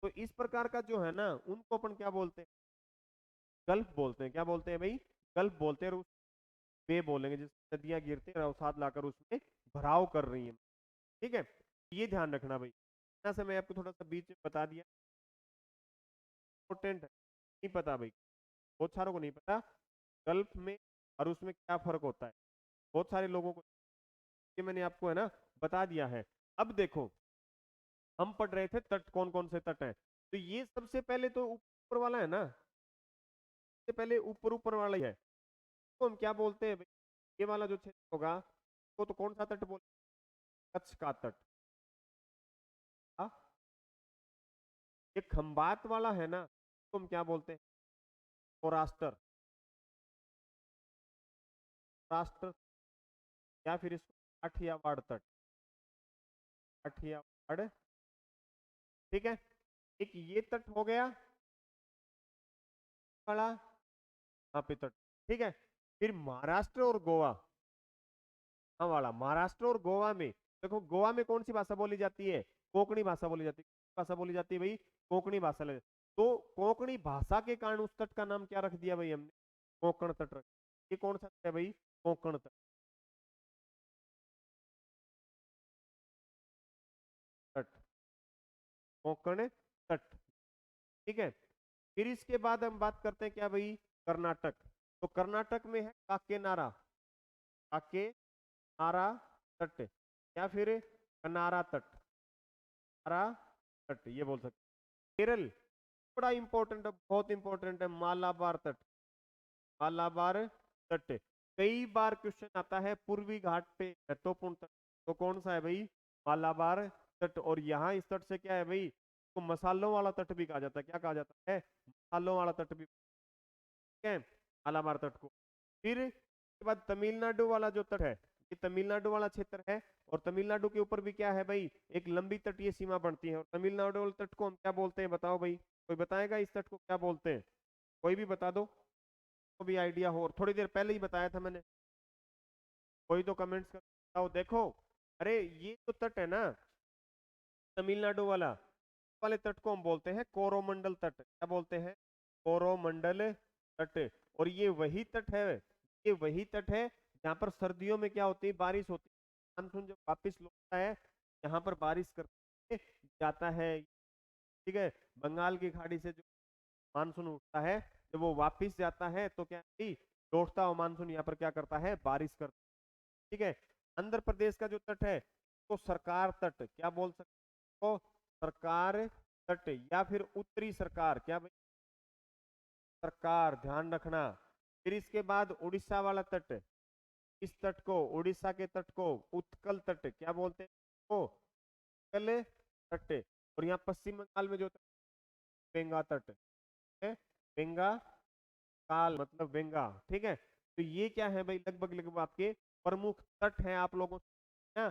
तो इस प्रकार का जो है ना, उनको अपन क्या बोलते हैं, गल्फ बोलते हैं, क्या बोलते हैं भाई, गल्फ बोलते हैं, और उस पे बोलेंगे जिस नदियां गिरती हैं और अवसाद लाकर उसमें भराव कर रही हैं, ठीक है, ये ध्यान रखना भाई। यहाँ से मैं आपको थोड़ा सा बीच में बता दिया, इम्पोर्टेंट है, नहीं पता भाई, बहुत सारों को नहीं पता गल्फ में और उसमें क्या फर्क होता है, बहुत सारे लोगों को, ये मैंने आपको है ना बता दिया है। अब देखो, हम पढ़ रहे थे तट, कौन कौन से तट हैं, तो ये सबसे पहले तो ऊपर वाला है ना, सबसे पहले ऊपर ऊपर वाला ही है, तो हम क्या बोलते हैं भाई, ये वाला जो क्षेत्र होगा, तो कौन सा तट बोलते हैं, कच्छ का तट। हाँ, ये खंबात वाला है ना, तो हम क्या बोलते हैं, सौराष्ट्र, राष्ट्र, या फिर इसको काठियावाड़ तट, काठियावाड़, ठीक है, एक ये तट हो गया वाला, यहाँ पे तट, ठीक है, फिर महाराष्ट्र और गोवा, हाँ वाला महाराष्ट्र और गोवा में, देखो गोवा में कौन सी भाषा बोली जाती है, कोंकणी भाषा बोली जाती है, भाषा बोली जाती है भाई, कोंकणी भाषा तो कोंकणी भाषा के कारण उस तट का नाम क्या रख दिया भाई हमने, कोंकण तट रख, ये कौन सा है भाई, कोंकण तट, तट, कोंकण तट, ठीक है। फिर इसके बाद हम बात करते हैं क्या भाई, कर्नाटक, तो कर्नाटक में है काकेनारा, काके नारा तट, या फिर कनारा तट, नारा तट ये बोल सकते। केरल बड़ा इंपॉर्टेंट है, बहुत इंपॉर्टेंट है, मालाबार तट, मालाबार तट, कई बार क्वेश्चन आता है पूर्वी घाट पे महत्वपूर्ण तट, तो कौन सा है भाई, मालाबार तट। और यहाँ इस तट से क्या है भाई, तो मसालों वाला तट भी कहा जाता है, क्या कहा जाता है, मसालों वाला तट भी, ठीक है, मालाबार तट को। फिर इसके बाद तमिलनाडु वाला जो तट है, ये तमिलनाडु वाला क्षेत्र है, और तमिलनाडु के ऊपर भी क्या है भाई, एक लंबी तटीय सीमा बनती है, और तमिलनाडु वाले तट को हम क्या बोलते हैं, बताओ भाई, कोई बताएगा इस तट को क्या बोलते हैं, कोई भी बता दो, को भी आइडिया हो, और थोड़ी देर पहले ही बताया था मैंने, कोई तो कमेंट्स कर बताओ, देखो, अरे ये जो तट है ना, तमिलनाडु वाला वाले तट को हम बोलते हैं कोरोमंडल तट, क्या बोलते हैं, कोरोमंडल तट। और ये वही तट है, ये वही तट है जहाँ पर सर्दियों में क्या होती है, बारिश होती है, मानसून जब वापिस लौटता है यहाँ पर बारिश करके जाता है, ठीक है, बंगाल की खाड़ी से जो मानसून उठता है, जब वो वापिस जाता है तो क्या है, लौटता हुआ मानसून यहाँ पर क्या करता है, बारिश करता है, ठीक है। आंध्र प्रदेश का जो तट है तो सरकार तट, क्या बोल सकते हो, सरकार तट, या फिर उत्तरी सरकार, क्या भाई, सरकार, ध्यान रखना। फिर इसके बाद उड़ीसा वाला तट, इस तट को, उड़ीसा के तट को उत्कल तट, क्या बोलते हैं, को उत्कल तट। और यहाँ पश्चिम बंगाल में जो तट, बेंगा तट है, बेंगा काल मतलब बेंगा, ठीक है। तो ये क्या है भाई, लगभग लगभग आपके प्रमुख तट हैं आप लोगों ना।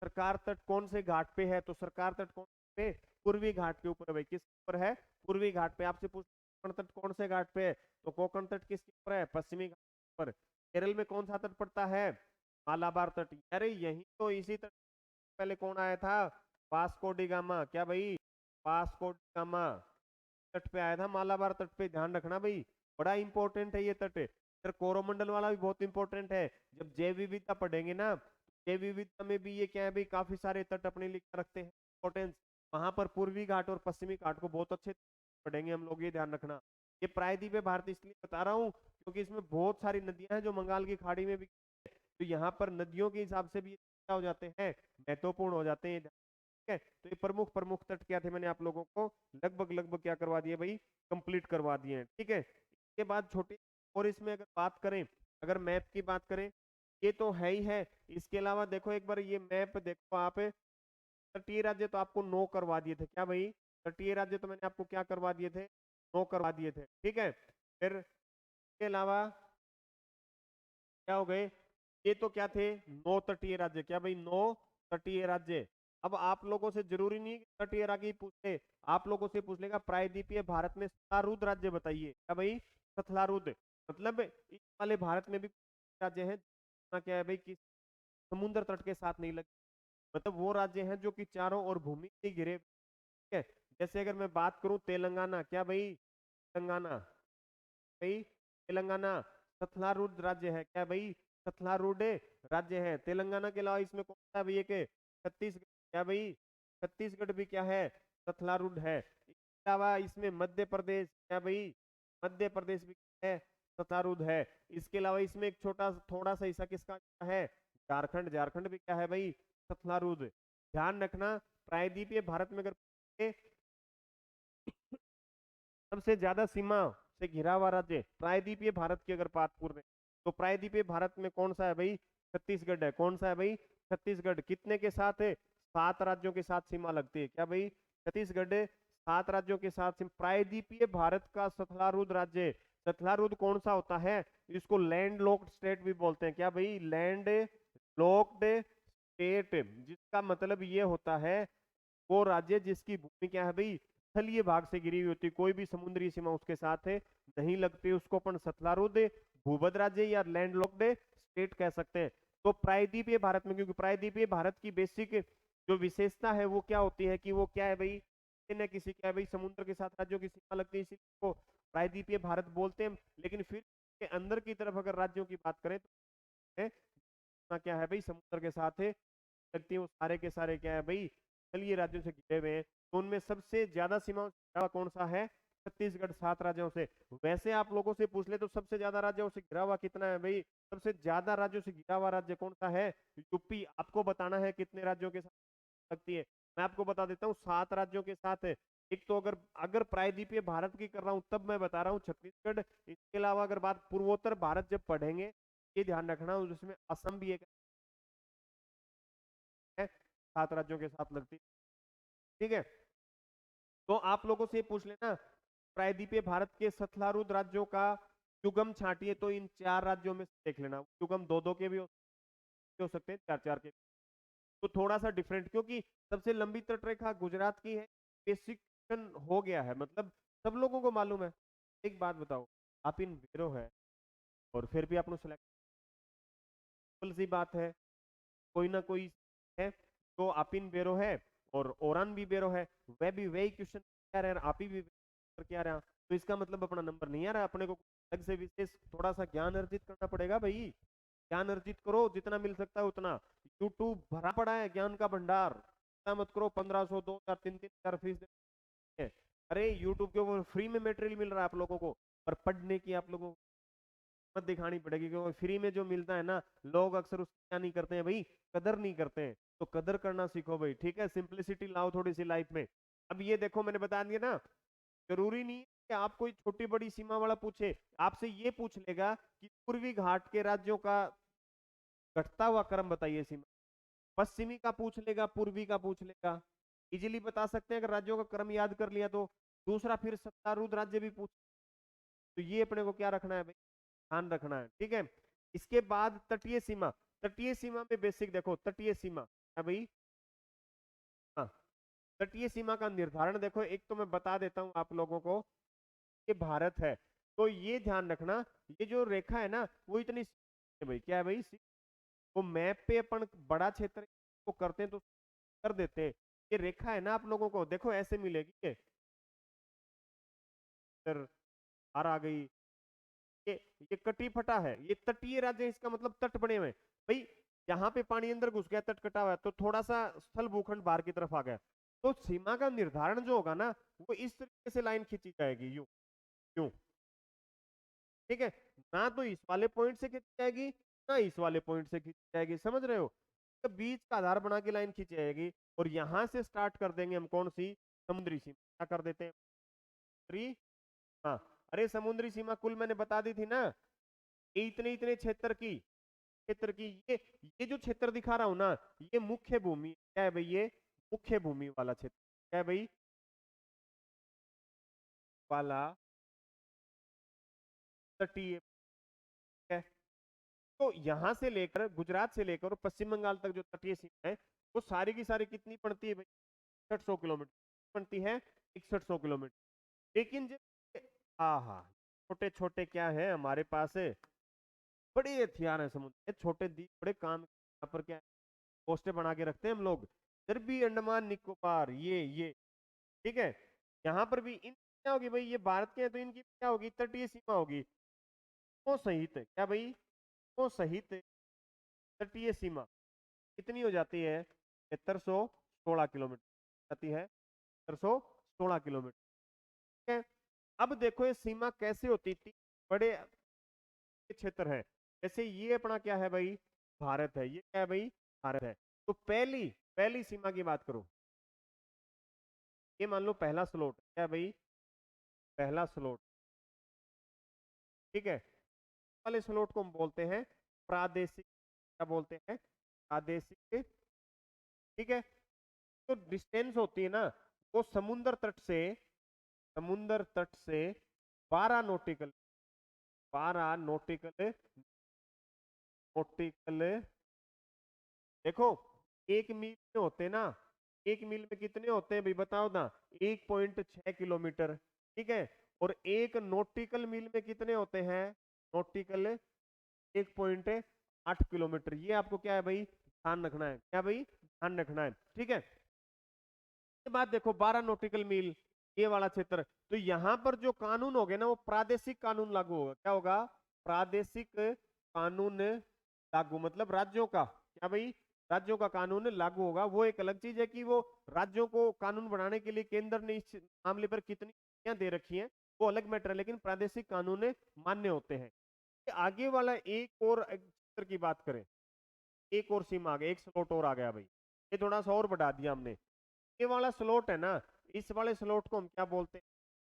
सरकार तट कौन से घाट पे है, तो सरकार तट कौन पे, पूर्वी घाट के ऊपर है भाई, किस ऊपर है, पूर्वी घाट पे। आपसे पूछ कोंकण तट कौन से घाट पे है, तो कोंकण तट किसके ऊपर है, पश्चिमी घाट पर। केरल में कौन सा तट पड़ता है? मालाबार तट। अरे यही तो, इसी तट पहले कौन आया था? Vasco D gamma. क्या भाई? वास्को डी गामा तट पे आया था, मालाबार तट पे। ध्यान रखना भाई, बड़ा इंपॉर्टेंट है ये तट। फिर कोरोमंडल वाला भी बहुत इंपॉर्टेंट है। जब जैव विविधता पढ़ेंगे ना, जैव विविधता में भी ये क्या है भाई, काफी सारे तट अपने लिख के रखते हैं इंपॉर्टेंस। वहां पर पूर्वी घाट और पश्चिमी घाट को बहुत अच्छे पढ़ेंगे हम लोग, ये ध्यान रखना। ये प्रायद्वीपीय भारत इसलिए बता रहा हूँ क्योंकि इसमें बहुत सारी नदियां हैं जो बंगाल की खाड़ी में भी, तो यहाँ पर नदियों के हिसाब से भी ये क्या हो जाते हैं, महत्वपूर्ण हो जाते हैं। ठीक है, तो ये प्रमुख प्रमुख तट क्या थे, मैंने आप लोगों को लगभग लगभग क्या करवा दिए भाई, कंप्लीट करवा दिए हैं। ठीक है, इसके बाद छोटे, और इसमें अगर बात करें, अगर मैप की बात करें, ये तो है ही है। इसके अलावा देखो एक बार ये मैप देखो आप, तटीय राज्य तो आपको 9 करवा दिए थे। क्या भाई? तटीय राज्य तो मैंने आपको क्या करवा दिए थे, 9 करवा दिए थे। ठीक है, फिर इसके अलावा क्या हो गए, ये तो क्या थे, 9 तटीय राज्य। क्या भाई? 9 तटीय राज्य। अब आप लोगों से जरूरी नहीं कि तटीय राज्य पूछे, आप लोगों से पूछ लेगा प्रायद्वीपीय भारत में सथलारूढ़ राज्य बताइए। क्या भाई? सथलारूढ़ मतलब इस वाले भारत में भी राज्य है क्या है भाई, कि समुद्र तट के साथ नहीं लगे, मतलब वो राज्य हैं जो कि चारों ओर भूमि से घिरे। ठीक है, जैसे अगर मैं बात करूं तेलंगाना। क्या भाई? तेलंगाना भाई, तेलंगाना सथलारूढ़ राज्य है। क्या भाई? सथलारूढ़ राज्य है तेलंगाना के अलावा। इसमें कौन सा भैया के, छत्तीसगढ़। क्या भाई? छत्तीसगढ़ भी क्या है, सथलारूढ़ है। इसके अलावा इसमें मध्य प्रदेश। क्या भाई? मध्य प्रदेश भी है, सथलारूढ़ है। इसके अलावा इसमें एक छोटा थोड़ा सा हिस्सा किसका है, झारखंड। झारखंड भी क्या है भाई, सथलारूढ़। ध्यान रखना, प्रायद्वीपीय भारत में अगर सबसे ज्यादा सीमा से घिरा हुआ राज्य प्रायद्वीपीय भारत की अगर बात कर रहे हैं, तो प्रायद्वीपीय भारत में कौन सा है भाई, छत्तीसगढ़ है। कौन सा है भाई? छत्तीसगढ़। कितने के साथ है, 7 राज्यों के साथ सीमा लगती है। क्या भाई? छत्तीसगढ़ 7 राज्यों के साथ प्रायद्वीपीय भारत का सथलारूढ़ राज्य। सथलारूढ़ कौन सा होता है, इसको लैंड लॉक्ड स्टेट भी बोलते हैं। क्या भाई? लैंड लॉक्ड स्टेट, जिसका मतलब ये होता है वो राज्य जिसकी भूमि क्या है भाई, स्थलीय भाग से घिरी हुई होती, कोई भी समुद्री सीमा उसके साथ है नहीं लगती, उसको अपन सथलारूढ़ भूमध्य राज्य या लैंडलॉक्ड स्टेट कह सकते हैं। तो प्रायद्वीपीय भारत में, क्योंकि प्रायद्वीपीय भारत की बेसिक जो विशेषता है वो क्या होती है, कि वो क्या है भाई, न किसी क्या है भाई, समुद्र के साथ राज्यों की सीमा लगती है, इसीलिए को प्रायद्वीपीय भारत बोलते हैं। लेकिन फिर के अंदर की तरफ अगर राज्यों की बात करें तो क्या है भाई, समुद्र के साथ है लगती है, वो सारे के सारे क्या है भाई, स्थलीय राज्यों से घिरे हुए हैं। तो उनमें सबसे ज्यादा सीमा कौन सा है, छत्तीसगढ़, 7 राज्यों से। वैसे आप लोगों से पूछ ले तो सबसे ज्यादा राज्यों से घिरा हुआ कितना है भाई, सबसे ज्यादा राज्यों से घिरा हुआ राज्य कौन सा है, यूपी। आपको बताना है कितने राज्यों के साथ लगती है, मैं आपको बता देता हूँ 7 राज्यों के साथ है। एक तो अगर अगर प्रायद्वीपीय भारत की कर रहा हूं तब मैं बता रहा हूँ छत्तीसगढ़। इसके अलावा अगर बात पूर्वोत्तर भारत जब पढ़ेंगे, ये ध्यान रखना उसमें असम भी एक है, 7 राज्यों के साथ लगती। ठीक है, तो आप लोगों से पूछ लेना प्रायद्वीपीय भारत के सथलारूढ़ राज्यों का युगम छांटिए, तो इन 4 राज्यों में से देख लेना। युगम 2-2 के भी हो सकते हैं, 4-4 के। तो थोड़ा सा डिफरेंट, क्योंकि सबसे लंबी तटरेखा गुजरात की है, बेसिक हो गया है, मतलब सब लोगों को मालूम है। एक बात बताओ, आप इन बेरो है और फिर भी आपने सिलेक्ट, सी बात है, कोई ना कोई है तो अपिन बेरो है और ओरान भी बेरो है, वह भी वही क्वेश्चन क्या रहा, आप ही भी क्या रहा, तो इसका मतलब अपना नंबर नहीं आ रहा, अपने को अलग से विशेष थोड़ा सा ज्ञान अर्जित करना पड़ेगा भाई। ज्ञान अर्जित करो जितना मिल सकता है उतना, यूट्यूब भरा पड़ा है ज्ञान का भंडार। मत करो 1500 2000 3-3 हजार फीस दे, अरे यूट्यूब के ऊपर फ्री में मटेरियल मिल रहा है आप लोगों को, और पढ़ने की आप लोगों मत दिखानी पड़ेगी, क्योंकि फ्री में जो मिलता है ना, लोग अक्सर उसकी क्या नहीं करते हैं भाई, कदर नहीं करते हैं। तो कदर करना सीखो भाई, ठीक है, सिंप्लिसिटी लाओ थोड़ी सी लाइफ में। अब ये देखो मैंने बता दिया ना, जरूरी नहीं है कि आप कोई छोटी बड़ी सीमा वाला पूछे, आपसे ये पूछ लेगा कि पूर्वी घाट के राज्यों का घटता हुआ क्रम बताइए सीमा, पश्चिमी का पूछ लेगा, पूर्वी का पूछ लेगा, इजीली बता सकते हैं अगर राज्यों का क्रम याद कर लिया तो। दूसरा फिर सत्तारूढ़ राज्य भी पूछ, तो ये अपने को क्या रखना है भाई, ध्यान रखना है। ठीक है, इसके बाद तटीय सीमा। तटीय सीमा में बेसिक देखो, तटीय सीमा है भाई, हाँ, तटीय सीमा का निर्धारण देखो, एक तो मैं बता देता हूं आप लोगों को, ये भारत है, तो ये ध्यान रखना, ये जो रेखा है ना वो इतनी भाई, क्या है भाई, वो मैप पे अपन बड़ा क्षेत्र को करते हैं तो कर देते हैं। ये रेखा है ना, आप लोगों को देखो ऐसे मिलेगी, ये इधर आर आ गई, ये कटी फटा है, ये तटीय राज्य है, इसका मतलब तट बने हुए हैं। भाई यहाँ पे पानी अंदर घुस गया, तट कटा हुआ है, तो थोड़ा सा स्थल भूखंड बाहर की तरफ आ गया, तो सीमा का निर्धारण जो होगा ना, वो इस तरीके से लाइन खींची जाएगी, यूं यूं, ठीक है। ना तो इस वाले पॉइंट से खींची जाएगी, ना इस वाले पॉइंट से खींची जाएगी, समझ रहे हो, तो बीच का आधार बना के लाइन खींची जाएगी, और यहां से स्टार्ट कर देंगे हम कौन सी, समुद्री सीमा, क्या कर देते हैं, समुद्री, हाँ, अरे समुद्री सीमा कुल मैंने बता दी थी ना, ये इतने इतने क्षेत्र की ये जो क्षेत्र दिखा रहा हूं ना, ये मुख्य भूमि, क्या है भाई, ये मुख्य भूमि वाला क्षेत्र, क्या है भाई, वाला तटीय है। तो यहां से लेकर गुजरात से लेकर पश्चिम बंगाल तक जो तटीय सीमा है, वो सारी की सारी कितनी पड़ती है भाई, 6100 किलोमीटर बनती है, 6100 किलोमीटर। लेकिन जब आहा, छोटे छोटे क्या है हमारे पास है, बड़े हथियार है समुद्र, छोटे द्वीप बड़े काम, यहाँ पर क्या है, पोस्टें बना के रखते हैं हम लोग, इधर भी अंडमान निकोबार, ये ठीक है, यहाँ पर भी इन क्या होगी भाई, ये भारत के हैं तो इनकी क्या होगी, तटीय सीमा होगी, वो सहित क्या भाई, वो सहित तटीय सीमा कितनी हो जाती है, 7316 किलोमीटर जाती है, 7316 किलोमीटर, ठीक है। अब देखो ये सीमा कैसे होती थी, बड़े क्षेत्र है, जैसे ये अपना क्या है भाई, भारत है, ये क्या है भाई, भारत है, तो पहली पहली सीमा की बात करो, ये मान लो पहला स्लोट, क्या है भाई, पहला स्लोट, ठीक है, वाले स्लोट को हम बोलते हैं प्रादेशिक, क्या बोलते हैं, प्रादेशिक, ठीक है। तो डिस्टेंस होती है ना, वो समुंदर तट से 12 नॉटिकल, 12 नॉटिकल, नॉटिकल, देखो 1 मील में होते ना, 1 मील में कितने होते हैं भाई बताओ ना, 1.6 किलोमीटर, ठीक है, और 1 नॉटिकल मील में कितने होते हैं, नॉटिकल 1.8 किलोमीटर, ये आपको क्या है भाई, ध्यान रखना है, क्या भाई, ध्यान रखना है, ठीक है। ये बात देखो, 12 नॉटिकल मील, ये वाला क्षेत्र, तो यहां पर जो कानून हो गए ना, वो प्रादेशिक कानून लागू होगा, क्या होगा, प्रादेशिक कानून लागू, मतलब राज्यों का, क्या भाई, राज्यों का कानून लागू होगा। वो एक अलग चीज है कि वो राज्यों को कानून बनाने के लिए केंद्र ने इस मामले पर कितनी शक्तियां दे रखी हैं, वो अलग मैटर है, लेकिन प्रादेशिक कानून मान्य होते हैं। आगे वाला एक और क्षेत्र की बात करें, एक और सीमा आ गया, एक स्लॉट और आ गया भाई, ये थोड़ा सा और बढ़ा दिया हमने, ये वाला स्लॉट है ना, इस वाले स्लॉट को हम क्या बोलते हैं,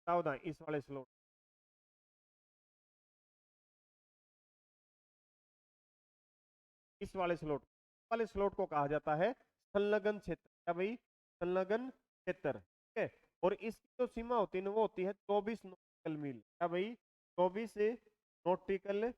बताओ ना, इस वाले स्लॉट, इस वाले स्लॉट को कहा जाता है संलग्न क्षेत्र, क्या भाई, संलग्न क्षेत्र, ठीक है। और इसकी जो सीमा होती है ना, वो होती है 24 नॉटिकल मील, क्या भाई, 24 नॉटिकल,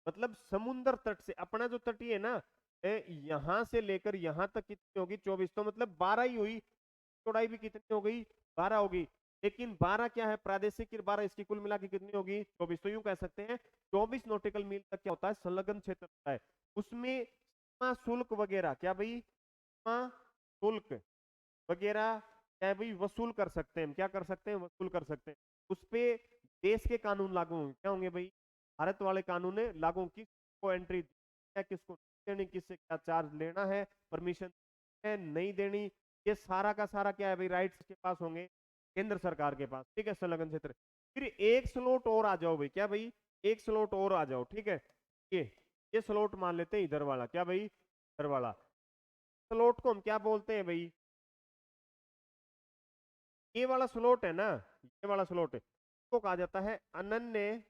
मतलब समुन्द्र तट से, अपना जो तटीय है ना, यहां से लेकर यहां तक कितनी होगी, 24, तो मतलब 12 ही हुई, चौड़ाई भी कितनी हो गई, 12 होगी, लेकिन 12 क्या है प्रादेशिक, 12 इसकी कुल मिला के कितनी होगी, 24, तो यूं कह सकते हैं 24 नॉटिकल मील तक क्या होता है, संलग्न क्षेत्र होता है, उसमें सीमा शुल्क वगैरह, क्या भाई, सीमा शुल्क वगैरह क्या है भाई, वसूल कर सकते हैं, क्या कर सकते हैं, वसूल कर सकते हैं, उस पे देश के कानून लागू होंगे, क्या होंगे भाई, भारत वाले कानून लागू, किसको एंट्री है, किसको नहीं देनी, किससे क्या चार्ज लेना है, परमिशन है नहीं देनी, ये सारा का सारा क्या है भाई, राइट्स के पास होंगे, केंद्र सरकार के पास, ठीक है, संलग्न क्षेत्र। फिर एक स्लॉट और आ जाओ भाई, क्या भाई, एक स्लॉट और आ जाओ, ठीक है, ये ये स्लॉट मान लेते हैं इधर वाला, क्या भाई, इधर वाला स्लॉट को हम क्या बोलते हैं भाई, ये वाला स्लॉट है ना, ये वाला स्लॉट है, इसको कहा जाता है अनन्य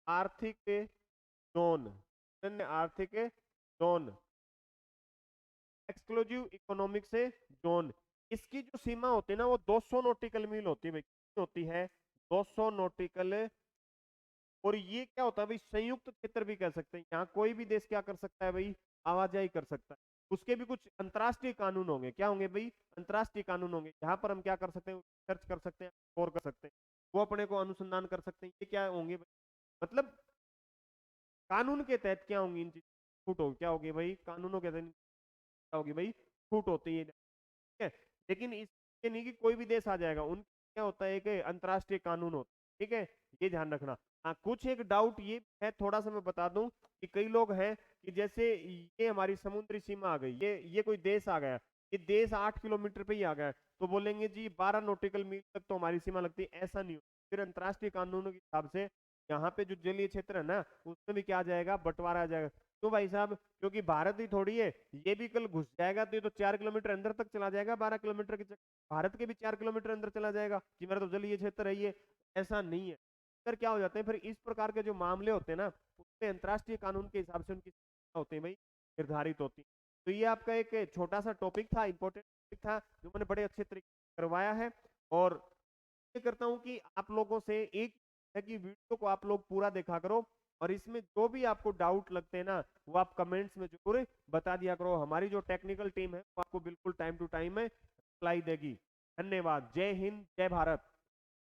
आर्थिक जोन, अनन्य आर्थिक जोन, एक्सक्लूसिव इकोनॉमिक से जोन। इसकी जो सीमा होती है ना, वो 200 नॉटिकल मील होती है भाई, कितनी होती है, 200 नॉटिकल, और ये क्या होता है भाई, संयुक्त क्षेत्र भी कह सकते हैं, यहाँ कोई भी देश क्या कर सकता है भाई, आवाजाही कर सकता है, उसके भी कुछ अंतर्राष्ट्रीय कानून होंगे, क्या होंगे भाई, अंतर्राष्ट्रीय कानून होंगे, यहाँ पर हम क्या कर सकते हैं, सर्च कर सकते हैं और कर सकते हैं, वो अपने को अनुसंधान कर सकते हैं, ये क्या होंगे भाई, मतलब कानून के तहत क्या होंगी इन चीजों छूट होगी, क्या होगी भाई, कानूनों के तहत क्या होगी भाई, छूट होती है, ठीक है। लेकिन इसके नहीं कि कोई भी देश आ जाएगा, उन क्या होता है, एक अंतर्राष्ट्रीय कानून होता है, ठीक है, ये ध्यान रखना। हाँ, कुछ एक डाउट ये है, थोड़ा सा मैं बता दूं कि कई लोग हैं कि जैसे ये हमारी समुद्री सीमा आ गई, ये कोई देश आ गया, ये देश 8 किलोमीटर पे ही आ गया, तो बोलेंगे जी 12 नॉटिकल मील तक तो हमारी सीमा लगती है, ऐसा नहीं होता। फिर अंतर्राष्ट्रीय कानूनों के हिसाब से यहाँ पे जो जलीय क्षेत्र है ना, उसमें भी क्या आ जाएगा, बंटवारा आ जाएगा। तो भाई साहब, क्योंकि भारत ही थोड़ी है, ये भी कल घुस जाएगा तो ये तो 4 किलोमीटर अंदर तक चला जाएगा, 12 किलोमीटर के भारत के भी 4 किलोमीटर अंदर चला जाएगा कि मेरा तो जलीय क्षेत्र है ये, ऐसा नहीं है। फिर क्या हो जाते हैं, फिर इस प्रकार के जो मामले होते हैं ना, उसमें अंतर्राष्ट्रीय कानून के हिसाब से उनकी होते हैं भाई, निर्धारित होती है। तो ये आपका एक छोटा सा टॉपिक था, इंपॉर्टेंट टॉपिक था, जो मैंने बड़े अच्छे तरीके से करवाया है। और ये करता हूं कि आप लोगों से एक है कि वीडियो को आप लोग पूरा देखा करो, और इसमें जो भी आपको डाउट लगते हैं ना, वो आप कमेंट्स में जरूर बता दिया करो। हमारी जो टेक्निकल टीम है वो आपको बिल्कुल टाइम टू टाइम में रिप्लाई देगी। धन्यवाद। जय हिंद, जय भारत।